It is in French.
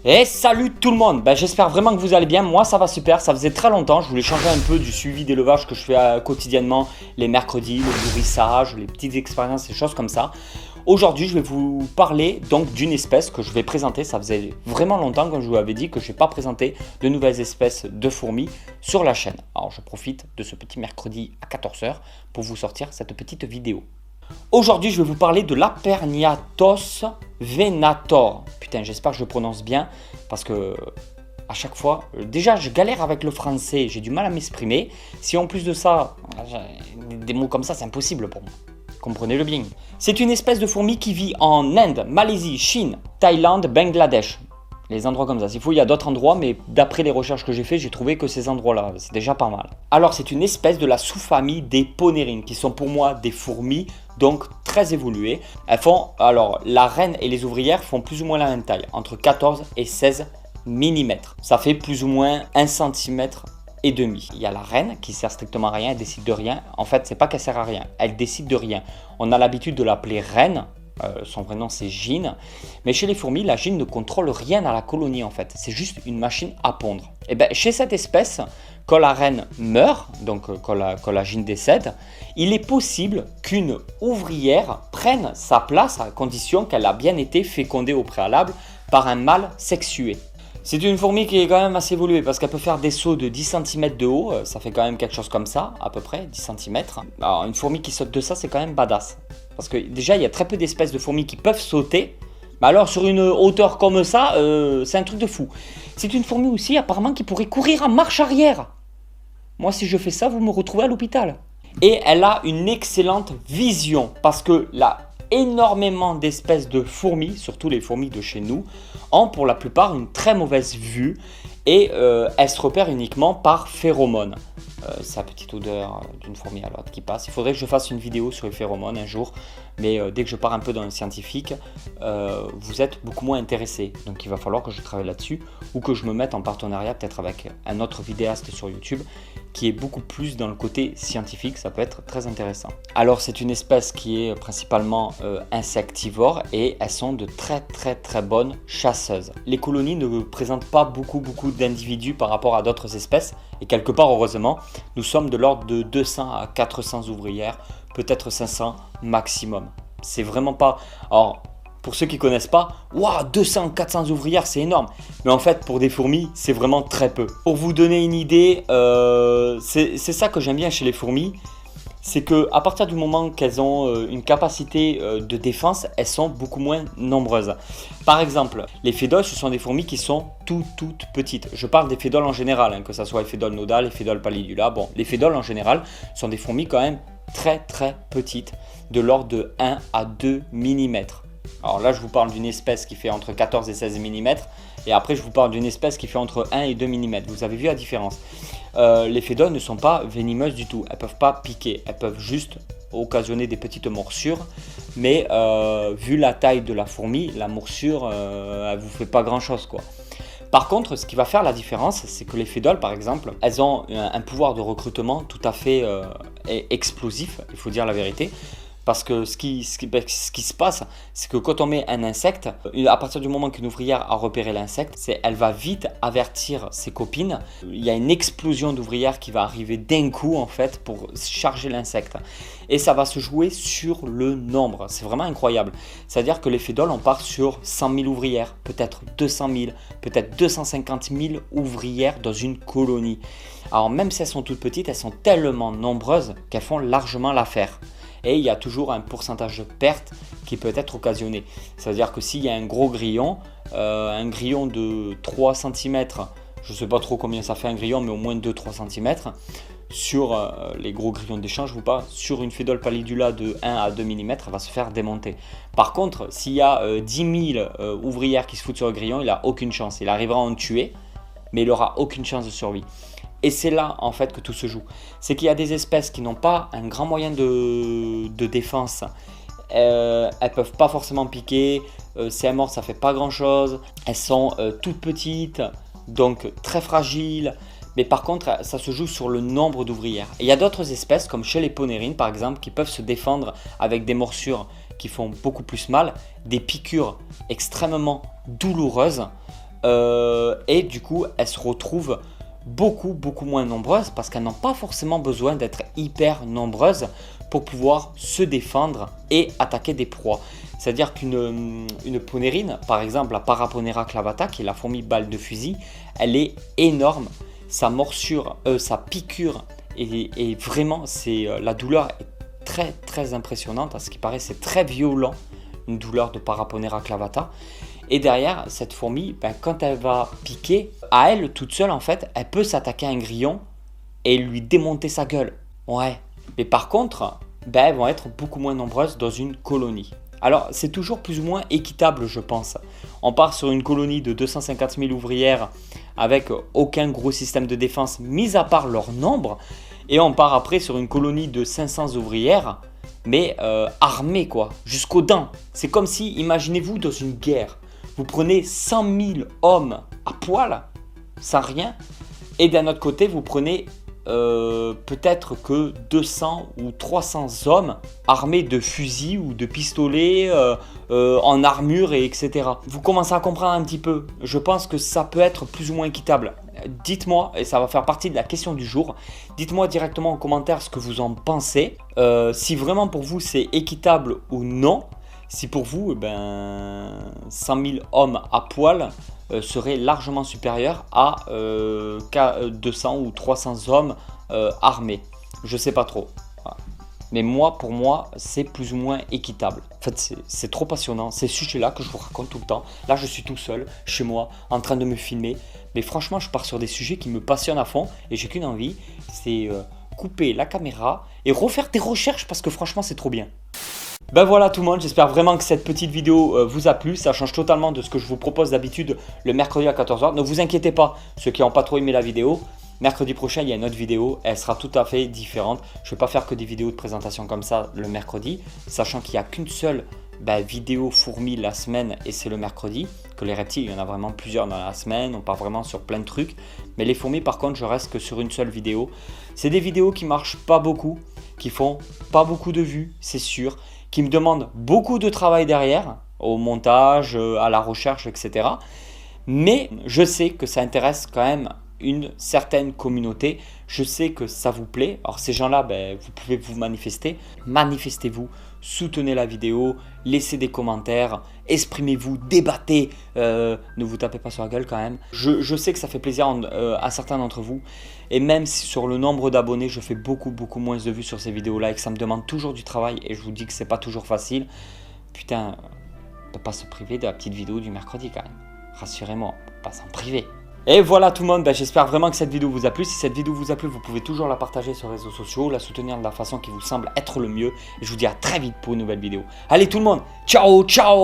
Et salut tout le monde, j'espère vraiment que vous allez bien, moi ça va super, ça faisait très longtemps, je voulais changer un peu du suivi d'élevage que je fais quotidiennement, les mercredis, le nourrissage, les petites expériences, des choses comme ça. Aujourd'hui je vais vous parler donc d'une espèce que je vais présenter, ça faisait vraiment longtemps comme je vous l'avais dit que je n'ai pas présenté de nouvelles espèces de fourmis sur la chaîne. Alors je profite de ce petit mercredi à 14 h pour vous sortir cette petite vidéo. Aujourd'hui, je vais vous parler de l'Aperniatos venator. Putain, j'espère que je le prononce bien parce que à chaque fois, déjà, je galère avec le français, j'ai du mal à m'exprimer. Si en plus de ça, des mots comme ça, c'est impossible pour moi. Comprenez-le bien. C'est une espèce de fourmi qui vit en Inde, Malaisie, Chine, Thaïlande, Bangladesh. Les endroits comme ça. S'il faut, il y a d'autres endroits, mais d'après les recherches que j'ai fait, j'ai trouvé que ces endroits-là, c'est déjà pas mal. Alors, c'est une espèce de la sous-famille des ponérines, qui sont pour moi des fourmis, donc très évoluées. Elles font, alors, la reine et les ouvrières font plus ou moins la même taille, entre 14 et 16 mm. Ça fait plus ou moins 1 cm et demi. Il y a la reine qui sert strictement à rien, elle décide de rien. En fait, c'est pas qu'elle sert à rien, elle décide de rien. On a l'habitude de l'appeler reine. Son vrai nom c'est Gine, mais chez les fourmis la Gine ne contrôle rien à la colonie en fait, c'est juste une machine à pondre. Et bien chez cette espèce, quand la reine meurt, donc quand la Gine décède, il est possible qu'une ouvrière prenne sa place à condition qu'elle a bien été fécondée au préalable par un mâle sexué. C'est une fourmi qui est quand même assez évoluée parce qu'elle peut faire des sauts de 10 cm de haut, ça fait quand même quelque chose comme ça, à peu près 10 cm. Alors une fourmi qui saute de ça, c'est quand même badass. Parce que déjà, il y a très peu d'espèces de fourmis qui peuvent sauter. Mais alors sur une hauteur comme ça, c'est un truc de fou. C'est une fourmi aussi apparemment qui pourrait courir en marche arrière. Moi si je fais ça, vous me retrouvez à l'hôpital. Et elle a une excellente vision parce que là, énormément d'espèces de fourmis, surtout les fourmis de chez nous, ont pour la plupart une très mauvaise vue et elles se repèrent uniquement par phéromones. C'est la petite odeur d'une fourmi à l'autre qui passe. Il faudrait que je fasse une vidéo sur les phéromones un jour, mais dès que je pars un peu dans le scientifique, vous êtes beaucoup moins intéressés. Donc il va falloir que je travaille là-dessus ou que je me mette en partenariat peut-être avec un autre vidéaste sur YouTube qui est beaucoup plus dans le côté scientifique, ça peut être très intéressant. Alors c'est une espèce qui est principalement insectivore et elles sont de très bonnes chasseuses. Les colonies ne présentent pas beaucoup d'individus par rapport à d'autres espèces et quelque part heureusement, nous sommes de l'ordre de 200 à 400 ouvrières, peut-être 500 maximum. C'est vraiment pas... Alors, pour ceux qui ne connaissent pas, waouh, 200, 400 ouvrières, c'est énorme. Mais en fait, pour des fourmis, c'est vraiment très peu. Pour vous donner une idée, c'est ça que j'aime bien chez les fourmis. C'est qu'à partir du moment qu'elles ont une capacité de défense, elles sont beaucoup moins nombreuses. Par exemple, les fédoles, ce sont des fourmis qui sont toutes petites. Je parle des fédoles en général, hein, que ce soit les fédoles nodales, les fédoles pallidula. Bon, les fédoles en général sont des fourmis quand même très petites, de l'ordre de 1 à 2 mm. Alors là, je vous parle d'une espèce qui fait entre 14 et 16 mm. Et après, je vous parle d'une espèce qui fait entre 1 et 2 mm. Vous avez vu la différence. Les fédoles ne sont pas venimeuses du tout. Elles ne peuvent pas piquer. Elles peuvent juste occasionner des petites morsures. Mais vu la taille de la fourmi, la morsure, elle ne vous fait pas grand-chose, quoi. Par contre, ce qui va faire la différence, c'est que les fédoles, par exemple, elles ont un pouvoir de recrutement tout à fait explosif, il faut dire la vérité. Parce que ce qui se passe, c'est que quand on met un insecte, à partir du moment qu'une ouvrière a repéré l'insecte, elle va vite avertir ses copines. Il y a une explosion d'ouvrières qui va arriver d'un coup en fait pour charger l'insecte. Et ça va se jouer sur le nombre. C'est vraiment incroyable. C'est-à-dire que les fédoles, on part sur 100 000 ouvrières, peut-être 200 000, peut-être 250 000 ouvrières dans une colonie. Alors même si elles sont toutes petites, elles sont tellement nombreuses qu'elles font largement l'affaire. Et il y a toujours un pourcentage de perte qui peut être occasionné. C'est-à-dire que s'il y a un gros grillon, de 3 cm, je ne sais pas trop combien ça fait un grillon, mais au moins 2-3 cm, sur les gros grillons d'échange, ou pas, sur une fédole pallidula de 1 à 2 mm, elle va se faire démonter. Par contre, s'il y a 10 000 ouvrières qui se foutent sur le grillon, il n'a aucune chance. Il arrivera à en tuer, mais il n'aura aucune chance de survie. Et c'est là en fait que tout se joue. C'est qu'il y a des espèces qui n'ont pas un grand moyen de défense. Elles ne peuvent pas forcément piquer. Si elles mordent, ça ne fait pas grand chose. Elles sont toutes petites, donc très fragiles. Mais par contre, ça se joue sur le nombre d'ouvrières. Et il y a d'autres espèces, comme chez les ponérines par exemple, qui peuvent se défendre avec des morsures qui font beaucoup plus mal, des piqûres extrêmement douloureuses. et du coup elles se retrouvent beaucoup moins nombreuses parce qu'elles n'ont pas forcément besoin d'être hyper nombreuses pour pouvoir se défendre et attaquer des proies. C'est-à-dire qu'une ponérine, par exemple la Paraponera clavata, qui est la fourmi balle de fusil, elle est énorme. Sa morsure, sa piqûre, et vraiment la douleur est très impressionnante. À ce qui paraît, c'est très violent, une douleur de Paraponera clavata. Et derrière, cette fourmi, quand elle va piquer, à elle toute seule en fait, elle peut s'attaquer à un grillon et lui démonter sa gueule. Ouais. Mais par contre, elles vont être beaucoup moins nombreuses dans une colonie. Alors c'est toujours plus ou moins équitable, je pense. On part sur une colonie de 250 000 ouvrières avec aucun gros système de défense, mis à part leur nombre. Et on part après sur une colonie de 500 ouvrières, mais armées quoi, jusqu'aux dents. C'est comme si, imaginez-vous dans une guerre, vous prenez 100 000 hommes à poil, sans rien, et d'un autre côté, vous prenez peut-être que 200 ou 300 hommes armés de fusils ou de pistolets en armure, etc. Vous commencez à comprendre un petit peu. Je pense que ça peut être plus ou moins équitable. Dites-moi, et ça va faire partie de la question du jour, dites-moi directement en commentaire ce que vous en pensez. Si vraiment pour vous c'est équitable ou non. Si pour vous, 100 000 hommes à poil serait largement supérieur à 200 ou 300 hommes armés. Je sais pas trop. Voilà. Mais pour moi, c'est plus ou moins équitable. En fait, c'est trop passionnant. Ces sujets-là que je vous raconte tout le temps. Là, je suis tout seul, chez moi, en train de me filmer. Mais franchement, je pars sur des sujets qui me passionnent à fond. Et j'ai qu'une envie, c'est couper la caméra et refaire des recherches parce que franchement, c'est trop bien. Ben voilà tout le monde, j'espère vraiment que cette petite vidéo vous a plu. Ça change totalement de ce que je vous propose d'habitude le mercredi à 14 h. Ne vous inquiétez pas, ceux qui n'ont pas trop aimé la vidéo. Mercredi prochain, il y a une autre vidéo, elle sera tout à fait différente. Je ne vais pas faire que des vidéos de présentation comme ça le mercredi, sachant qu'il n'y a qu'une seule vidéo fourmi la semaine et c'est le mercredi. Que les reptiles, il y en a vraiment plusieurs dans la semaine, on part vraiment sur plein de trucs. Mais les fourmis, par contre, je reste que sur une seule vidéo. C'est des vidéos qui marchent pas beaucoup, qui font pas beaucoup de vues, c'est sûr, qui me demandent beaucoup de travail derrière, au montage, à la recherche, etc. Mais je sais que ça intéresse quand même une certaine communauté. Je sais que ça vous plaît. Alors ces gens-là, vous pouvez vous manifester. Manifestez-vous, soutenez la vidéo, laissez des commentaires, exprimez-vous, débattez. Ne vous tapez pas sur la gueule quand même. Je sais que ça fait plaisir à certains d'entre vous. Et même si sur le nombre d'abonnés, je fais beaucoup moins de vues sur ces vidéos-là et que ça me demande toujours du travail et je vous dis que c'est pas toujours facile, putain, on peut pas se priver de la petite vidéo du mercredi quand même. Rassurez-moi, on peut pas s'en priver. Et voilà tout le monde, j'espère vraiment que cette vidéo vous a plu. Si cette vidéo vous a plu, vous pouvez toujours la partager sur les réseaux sociaux, la soutenir de la façon qui vous semble être le mieux. Et je vous dis à très vite pour une nouvelle vidéo. Allez tout le monde, ciao ciao.